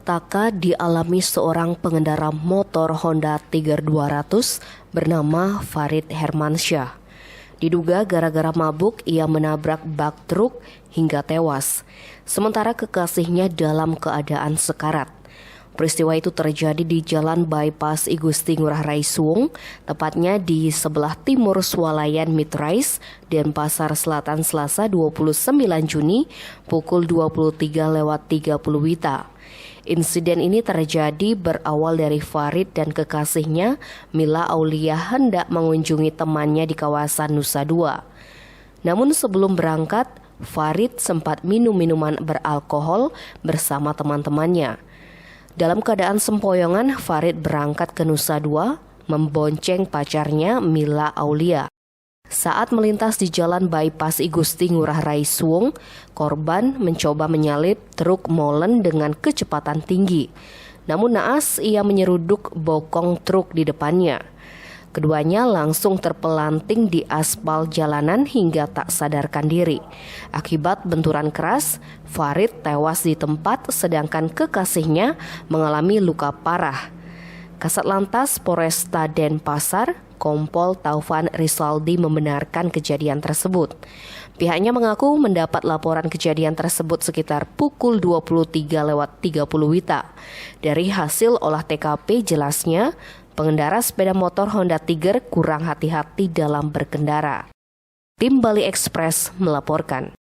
Malapetaka dialami seorang pengendara motor Honda Tiger 200 bernama Farid Hermansyah. Diduga gara-gara mabuk ia menabrak bak truk hingga tewas, sementara kekasihnya dalam keadaan sekarat. Peristiwa itu terjadi di Jalan Bypass I Gusti Ngurah Rai Suwung, tepatnya di sebelah timur Swalayan Midrise, Denpasar Selatan, Selasa 29 Juni pukul 23.30 WITA. Insiden ini terjadi berawal dari Farid dan kekasihnya Mila Aulia hendak mengunjungi temannya di kawasan Nusa Dua. Namun sebelum berangkat, Farid sempat minum minuman beralkohol bersama teman-temannya. Dalam keadaan sempoyongan, Farid berangkat ke Nusa Dua membonceng pacarnya Mila Aulia. Saat melintas di Jalan Bypass I Gusti Ngurah Rai Suwung, korban mencoba menyalip truk molen dengan kecepatan tinggi. Namun naas ia menyeruduk bokong truk di depannya. Keduanya langsung terpelanting di aspal jalanan hingga tak sadarkan diri. Akibat benturan keras, Farid tewas di tempat sedangkan kekasihnya mengalami luka parah. Kasat Lantas Polresta Denpasar, Kompol Taufan Risaldi membenarkan kejadian tersebut. Pihaknya mengaku mendapat laporan kejadian tersebut sekitar pukul 23.30 WITA. Dari hasil olah TKP jelasnya, pengendara sepeda motor Honda Tiger kurang hati-hati dalam berkendara. Tim Bali Express melaporkan.